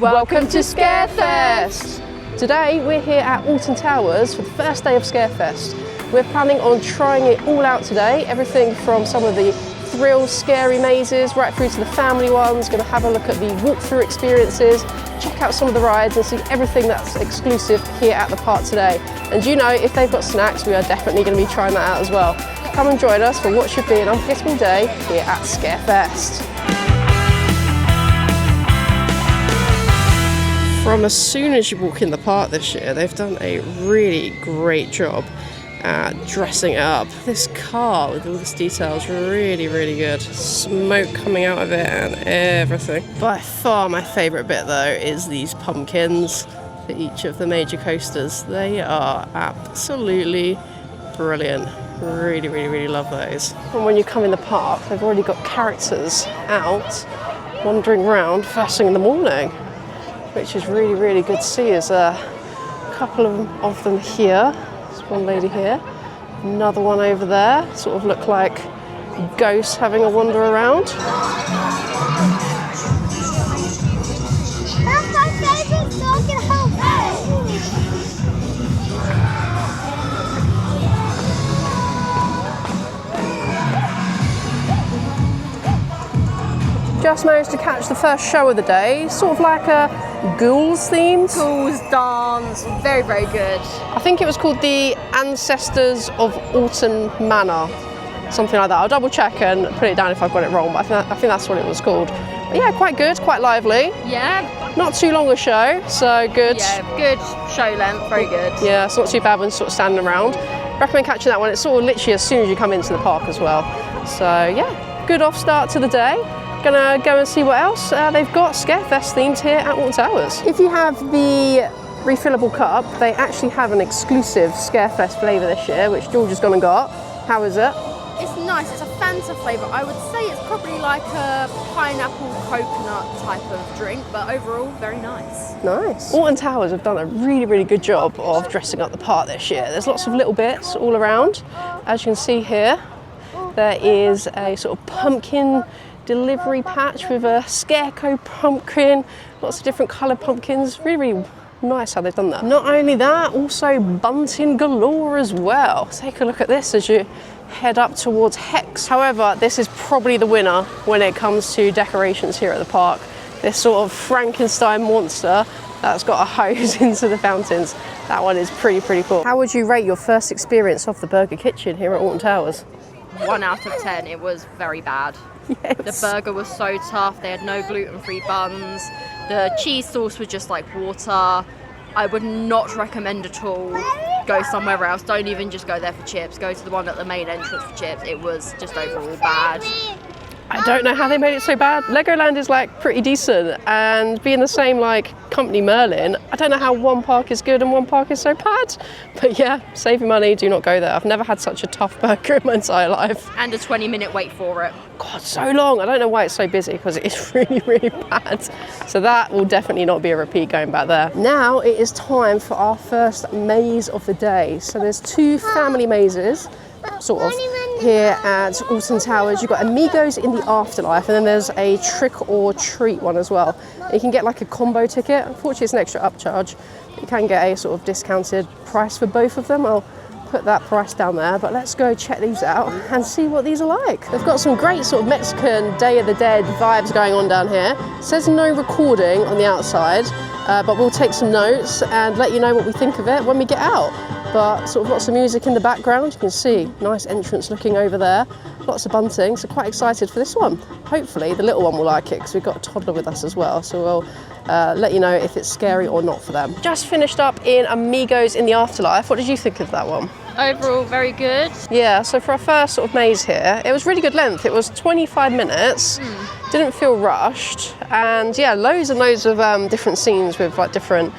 Welcome to Scarefest! Today we're here at Alton Towers for the first day of Scarefest. We're planning on trying it all out today, everything from some of the thrill, scary mazes right through to the family ones. Going to have a look at the walkthrough experiences, check out some of the rides and see everything that's exclusive here at the park today. And you know, if they've got snacks, we are definitely going to be trying that out as well. Come and join us for what should be an unforgettable day here at Scarefest. From as soon as you walk in the park this year, they've done a really great job at dressing it up. This car with all this detail is really, really good. Smoke coming out of it and everything. By far my favourite bit though is these pumpkins for each of the major coasters. They are absolutely brilliant. Really, really, really love those. And when you come in the park, they've already got characters out wandering around first thing in the morning, which is really, really good to see. There's a couple of them here. There's one lady here, another one over there, sort of look like ghosts having a wander around. That's my favourite song in whole Just managed to catch the first show of the day, sort of like a ghouls themed. Ghouls dance, very, very good. I think it was called the Ancestors of Alton Manor, something like that. I'll double check and put it down if I've got it wrong, but I think that's what it was called. But yeah, quite good, quite lively. Yeah. Not too long a show, so good. Yeah, good show length, very good. Yeah, it's not too bad when sort of standing around. Recommend catching that one. It's sort of literally as soon as you come into the park as well. So yeah, good off start to the day. Gonna go and see what else they've got Scarefest themed here at Alton Towers. If you have the refillable cup, they actually have an exclusive Scarefest flavour this year, which George has gone and got. How is it? It's nice, it's a Fanta flavour. I would say it's probably like a pineapple coconut type of drink, but overall, very nice. Nice. Alton Towers have done a really, really good job of dressing up the park this year. There's lots of little bits all around. As you can see here, there is a sort of pumpkin delivery patch with a scarecrow pumpkin, lots of different coloured pumpkins. Really, really nice how they've done that. Not only that, also bunting galore as well. Take a look at this as you head up towards Hex. However, this is probably the winner when it comes to decorations here at the park. This sort of Frankenstein monster that's got a hose into the fountains. That one is pretty, pretty cool. How would you rate your first experience of the Burger Kitchen here at Alton Towers? 1 out of 10, it was very bad. Yes. The burger was so tough, they had no gluten-free buns, the cheese sauce was just like water. I would not recommend at all go somewhere else. Don't even just go there for chips, go to the one at the main entrance for chips. It was just overall bad. I don't know how they made it so bad. Legoland is like pretty decent, and being the same like company Merlin, I don't know how one park is good and one park is so bad. But yeah, save your money, do not go there. I've never had such a tough burger in my entire life. And a 20-minute wait for it. God, so long. I don't know why it's so busy, because it is really, really bad. So that will definitely not be a repeat going back there. Now it is time for our first maze of the day. So there's 2 family mazes, sort of, here at Alton Towers. You've got Amigos in the Afterlife, and then there's a trick or treat one as well. You can get like a combo ticket. Unfortunately, it's an extra upcharge. You can get a sort of discounted price for both of them. I'll put that price down there, but let's go check these out and see what these are like. They've got some great sort of Mexican Day of the Dead vibes going on down here. It says no recording on the outside, but we'll take some notes and let you know what we think of it when we get out. But sort of lots of music in the background. You can see nice entrance looking over there, lots of bunting, so quite excited for this one. Hopefully the little one will like it, because we've got a toddler with us as well, so we'll let you know if it's scary or not for them. Just finished up in Amigos in the Afterlife. What did you think of that one? Overall, very good. Yeah, so for our first sort of maze here, it was really good length. It was 25 minutes, didn't feel rushed, and yeah, loads and loads of different scenes with like different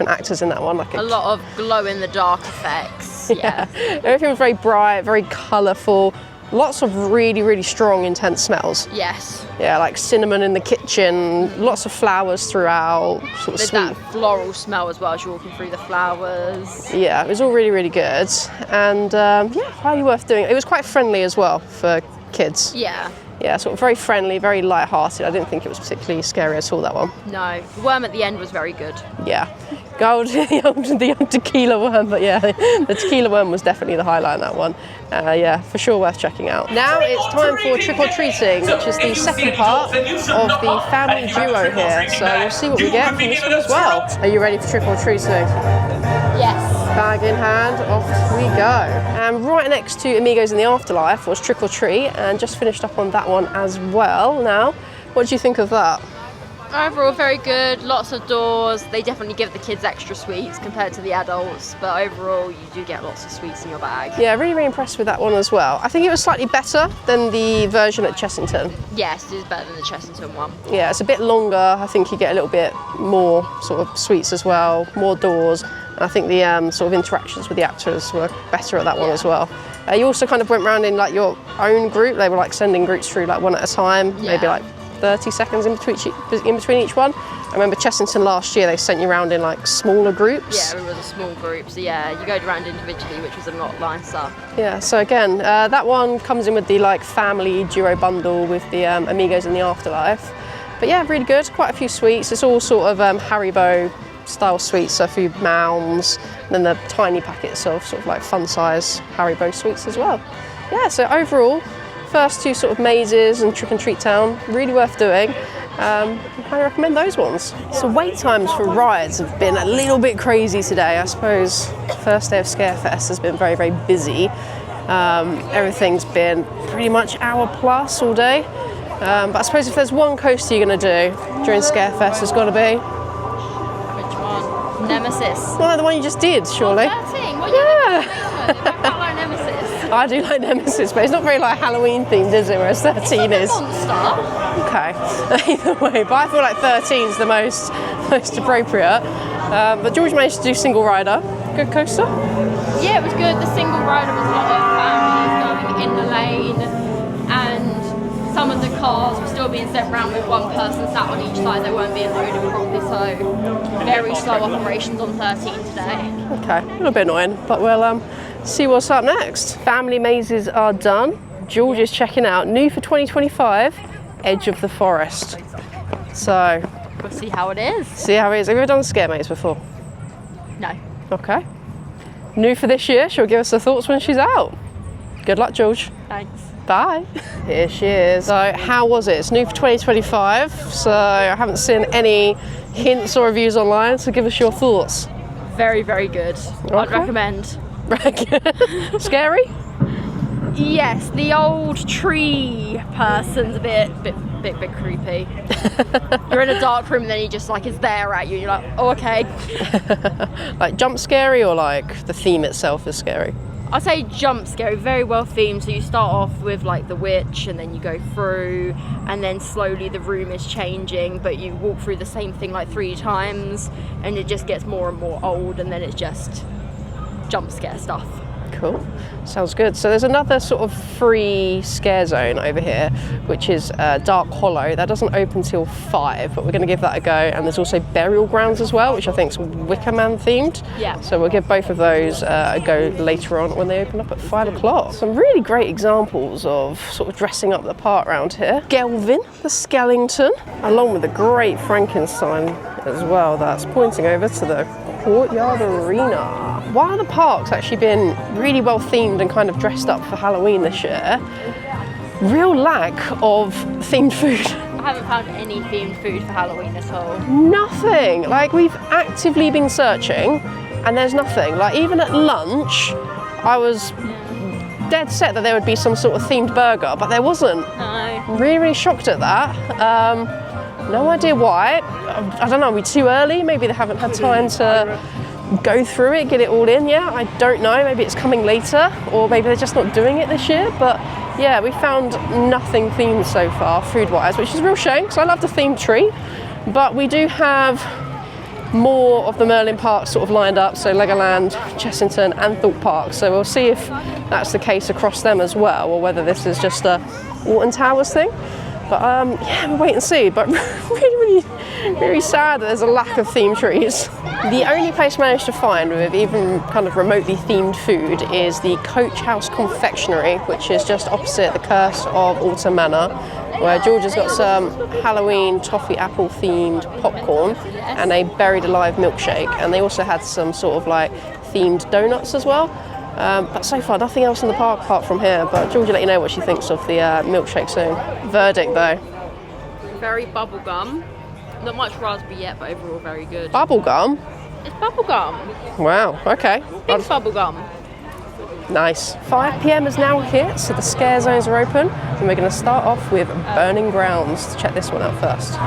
actors in that one. Like a lot of glow-in-the-dark effects. Yeah, everything was very bright, very colourful. Lots of really, really strong, intense smells. Yes. Yeah, like cinnamon in the kitchen, lots of flowers throughout, sort of With sweet. that floral smell as well as you're walking through the flowers. Yeah, it was all really, really good. And yeah, highly worth doing. It was quite friendly as well for kids. Yeah. Yeah, sort of very friendly, very light-hearted. I didn't think it was particularly scary at all, that one. No, the worm at the end was very good. Yeah, the old tequila worm, but yeah, the tequila worm was definitely the highlight in that one. Yeah, for sure worth checking out. Now it's time for trick-or-treating, which is the second part of the family duo here. So we'll see what we get from this one as well. Are you ready for trick-or-treating? Yes. Bag in hand, off we go. And right next to Amigos in the Afterlife was Trick or Treat, and just finished up on that one as well. Now, what do you think of that? Overall, very good. Lots of doors. They definitely give the kids extra sweets compared to the adults, but overall, you do get lots of sweets in your bag. Yeah, really, really impressed with that one as well. I think it was slightly better than the version at Chessington. Yes, it is better than the Chessington one. Yeah, it's a bit longer. I think you get a little bit more sort of sweets as well, more doors. And I think the sort of interactions with the actors were better at that one as well. You also kind of went around in like your own group. They were like sending groups through like one at a time, maybe like 30 seconds in between each one. I remember Chessington last year, they sent you around in like smaller groups. Yeah, we were the small groups. Yeah, you go around individually, which was a lot nicer. Yeah, so again, that one comes in with the like family duo bundle with the Amigos in the Afterlife. But yeah, really good, quite a few sweets. It's all sort of Haribo style sweets, so a few mounds, and then the tiny packets of sort of like fun size Haribo sweets as well. Yeah, so overall, first two sort of mazes and Trick and Treat Town, really worth doing. I highly recommend those ones. So wait times for rides have been a little bit crazy today. I suppose first day of Scarefest has been very, very busy. Everything's been pretty much hour plus all day. But I suppose if there's one coaster you're going to do during Scarefest, it's got to be... Which one? Nemesis. Well, the one you just did, surely. I like Nemesis. I do like Nemesis, but it's not very like Halloween themed, is it? Whereas 13 is. Monster. Okay, either way, but I feel like 13 is the most appropriate. But George managed to do single rider. Good coaster? Yeah, it was good. The single rider was a lot of families going in the lane, and some of the cars were still being sent around with one person sat on each side. They weren't being loaded properly, so very slow operations on 13 today. Okay, a little bit annoying, but we'll see what's up next. Family mazes are done. George is checking out new for 2025, Edge of the Forest. So We'll see how it is. see how it is. Have you ever done a scare maze before? No. Okay. New for this year. She'll give us her thoughts when she's out. Good luck, George. Thanks. Bye. Here she is. So how was it? It's new for 2025, so I haven't seen any hints or reviews online, so give us your thoughts. Very, very good. I'd Okay. recommend. Scary? Yes, the old tree person's a bit creepy. You're in a dark room and then he just like is there at you and you're like, oh, okay. Like jump scary, or like the theme itself is scary? I'd say jump scare, very well themed. So you start off with like the witch and then you go through and then slowly the room is changing, but you walk through the same thing like 3 times and it just gets more and more old and then it's just jump scare stuff. Cool, sounds good. So there's another sort of free scare zone over here, which is Dark Hollow. That doesn't open till 5, but we're going to give that a go. And there's also Burial Grounds as well, which I think is Wickerman themed. Yeah. So we'll give both of those a go later on when they open up at 5 o'clock. Some really great examples of sort of dressing up the park around here. Gelvin, the Skellington, along with the great Frankenstein as well, that's pointing over to the Courtyard Arena. While the park's actually been really well themed and kind of dressed up for Halloween this year, real lack of themed food. I haven't found any themed food for Halloween at all. Nothing. Like, we've actively been searching and there's nothing. Like, even at lunch, I was dead set that there would be some sort of themed burger, but there wasn't. No. Really, really shocked at that. No idea why. I don't know, are we too early? Maybe they haven't had time to go through it, get it all in yet. I don't know, maybe it's coming later, or maybe they're just not doing it this year. But yeah, we found nothing themed so far, food-wise, which is a real shame, because I love the themed tree. But we do have more of the Merlin parks sort of lined up, so Legoland, Chessington and Thorpe Park. So we'll see if that's the case across them as well, or whether this is just a Alton Towers thing. But yeah, we'll wait and see. But really sad that there's a lack of themed trees. The only place I managed to find with even kind of remotely themed food is the Coach House Confectionery, which is just opposite the Curse of Alton Manor, where George has got some Halloween toffee apple themed popcorn and a buried alive milkshake, and they also had some sort of like themed donuts as well. But so far nothing else in the park apart from here, but George will let you know what she thinks of the milkshake soon. Verdict though. Very bubblegum. Not much raspberry yet, but overall very good. Bubblegum? It's bubblegum. Wow, okay. Big bubblegum. Nice. 5 PM is now hit, so the scare zones are open, and we're going to start off with Burin Grounds. Check this one out first.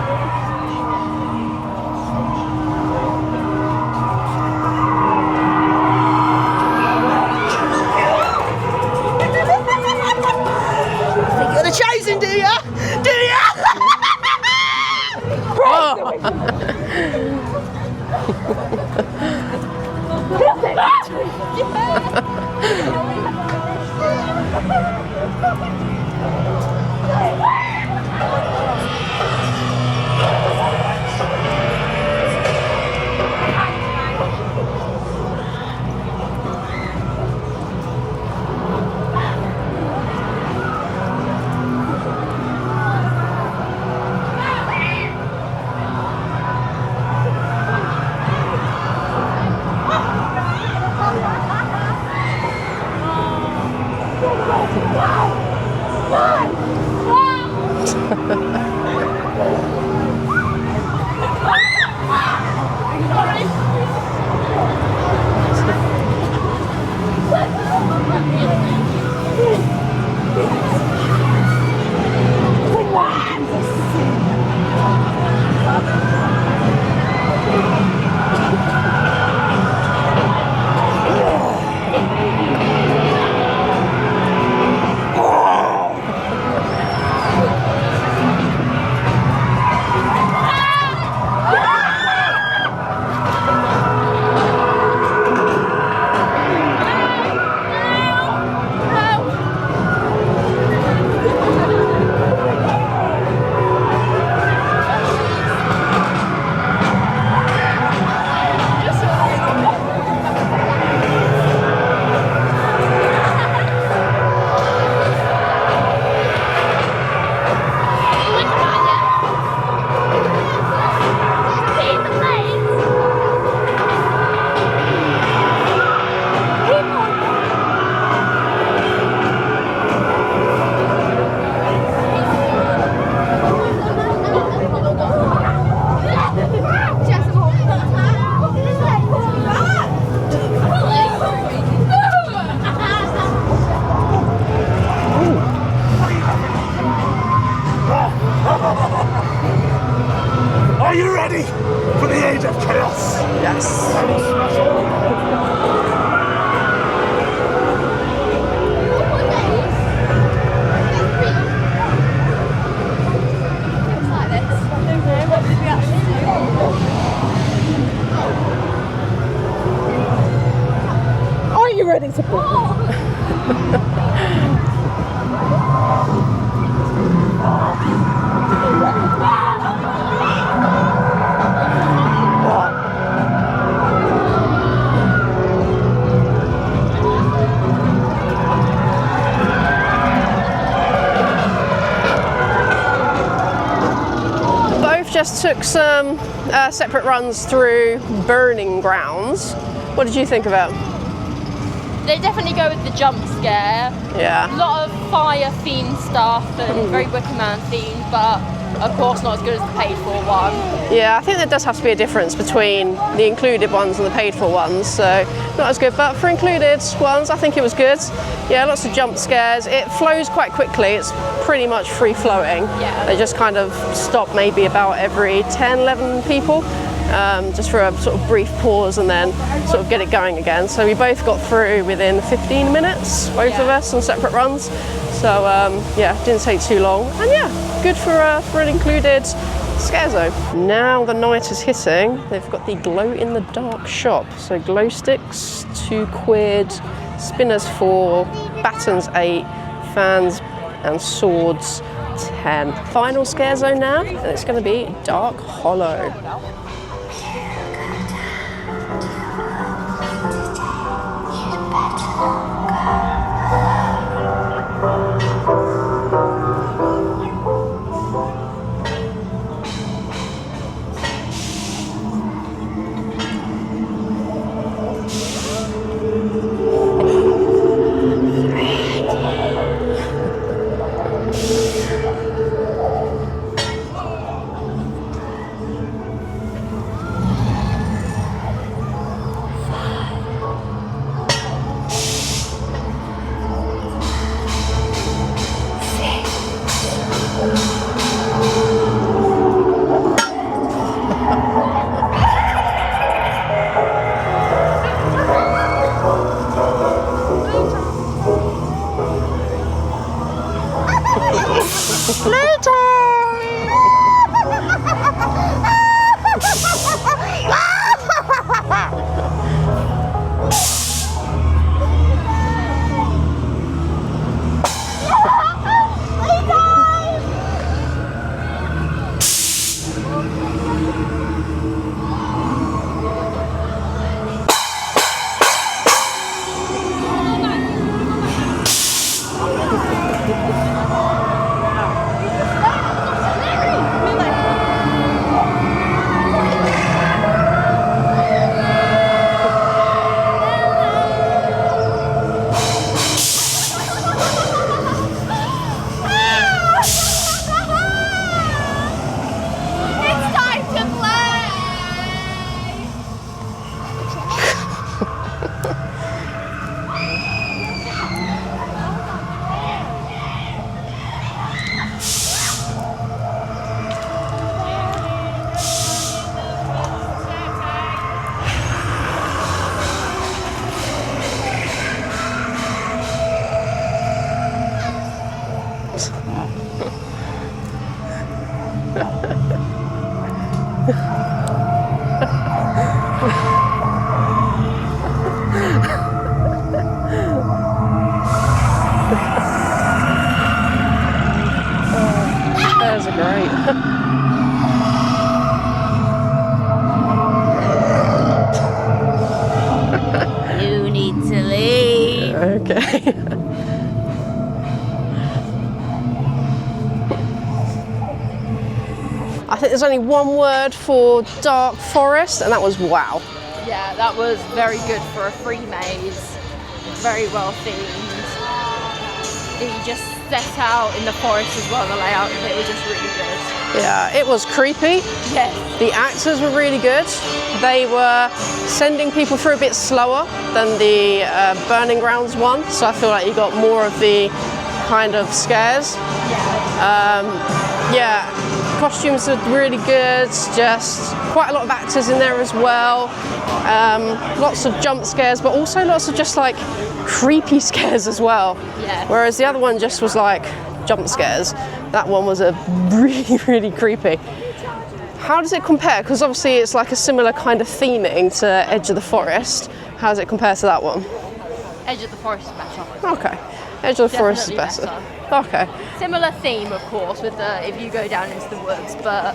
You're the chosen, do ya? Do ya? Are you ready for the age of chaos? Yes. Are you ready to pull? Just took some separate runs through Burin Grounds. What did you think about? They definitely go with the jump scare. Yeah. A lot of fire themed stuff and very Wickerman themed, but of course not as good as the paid for one. Yeah, I think there does have to be a difference between the included ones and the paid for ones, so not as good. But for included ones, I think it was good. Yeah, lots of jump scares. It flows quite quickly. It's pretty much free flowing. Yeah. They just kind of stop maybe about every 10, 11 people. Just for a sort of brief pause and then sort of get it going again. So we both got through within 15 minutes, both of us on separate runs. So yeah, didn't take too long. And yeah, good for an included scare zone. Now the night is hitting, they've got the glow in the dark shop. So glow sticks, £2, spinners 4, batons 8, fans and swords 10. Final scare zone now, and it's going to be Dark Hollow. Those are great. You need to leave. Okay. I think there's only one word for Dark Forest, and that was wow. Yeah, that was very good for a free maze. Very well themed. He just set out in the forest as well, the layout of it was just really good. Yeah, it was creepy. Yes. The actors were really good. They were sending people through a bit slower than the Burin Grounds one, so I feel like you got more of the kind of scares. Yeah, costumes are really good, just quite a lot of actors in there as well. Lots of jump scares, but also lots of just like creepy scares as well. Yeah. Whereas the other one just was like jump scares. That one was a really, really creepy. How does it compare? Because obviously it's like a similar kind of theming to Edge of the Forest. How does it compare to that one? Edge of the Forest is better. Okay. Edge of the Forest is Definitely better. better. Okay. Similar theme, of course, with the if you go down into the woods, but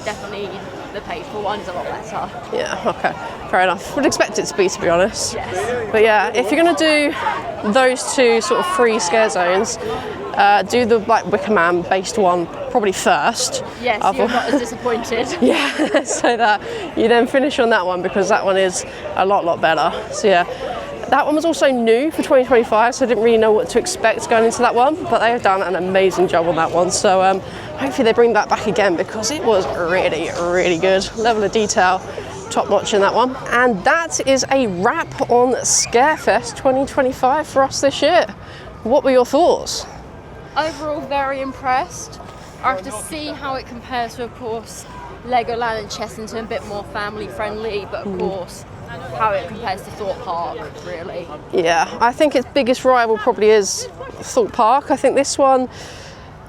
definitely the paid for one's a lot better. Yeah, okay. Fair enough. Would expect it to be honest. Yes. But yeah, if you're going to do those two sort of free scare zones, do the like Wickerman based one probably first. Yes, you're not as disappointed. Yeah, so that you then finish on that one because that one is a lot better. So yeah, that one was also new for 2025, so I didn't really know what to expect going into that one, but they have done an amazing job on that one. So hopefully they bring that back again because it was really, really good. Level of detail, top notch in that one. And that is a wrap on Scarefest 2025 for us this year. What were your thoughts? Overall, very impressed. I have to see how it compares to, of course, Legoland and Chessington, a bit more family friendly, but of course, how it compares to Thorpe Park, really. Yeah, I think its biggest rival probably is Thorpe Park. I think this one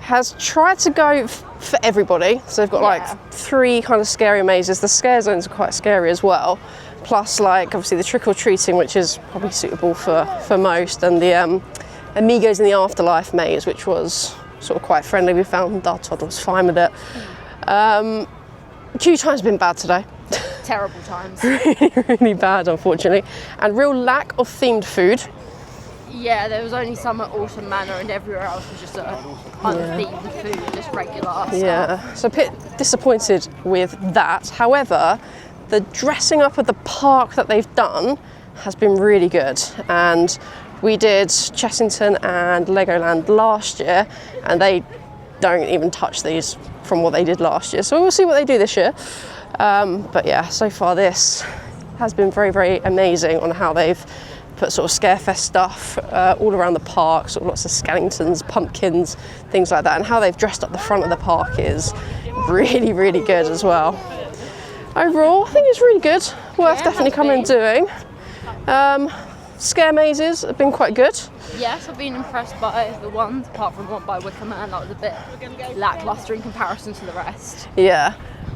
has tried to go for everybody. So they've got like 3 kind of scary mazes. The scare zones are quite scary as well. Plus like obviously the trick or treating, which is probably suitable for most, and the Amigos in the Afterlife maze, which was sort of quite friendly. We found our toddler was fine with it. Queue time's been bad today. Terrible times. Really bad, unfortunately. And real lack of themed food. Yeah, there was only some at Alton Manor and everywhere else was just unthemed food, just regular stuff. Yeah, so a bit disappointed with that. However, the dressing up of the park that they've done has been really good. And we did Chessington and Legoland last year, and they don't even touch these from what they did last year. So we'll see what they do this year. But yeah, so far this has been very, very amazing on how they've put sort of Scarefest stuff all around the park, sort of lots of skeletons, pumpkins, things like that, and how they've dressed up the front of the park is really, really good as well. Overall, I think it's really good, worth definitely coming and doing. Scare mazes have been quite good. Yes, I've been impressed by the ones, apart from one by Wickerman, that was a bit lacklustre in comparison to the rest. Yeah,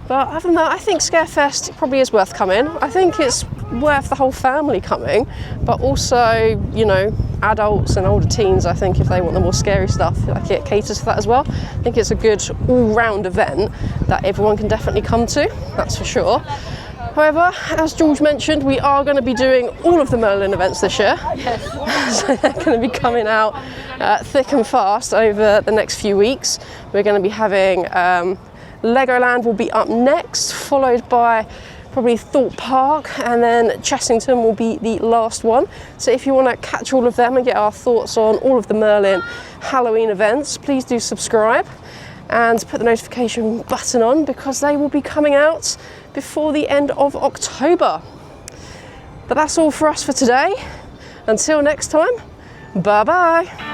but other than that, I think Scarefest probably is worth coming. I think it's worth the whole family coming, but also, you know, adults and older teens, I think if they want the more scary stuff, like it caters to that as well. I think it's a good all-round event that everyone can definitely come to, that's for sure. However, as George mentioned, we are going to be doing all of the Merlin events this year. Yes. So they're going to be coming out thick and fast over the next few weeks. We're going to be having Legoland will be up next, followed by probably Thorpe Park, and then Chessington will be the last one. So if you want to catch all of them and get our thoughts on all of the Merlin Halloween events, please do subscribe and put the notification button on, because they will be coming out before the end of October. But that's all for us for today. Until next time, bye bye.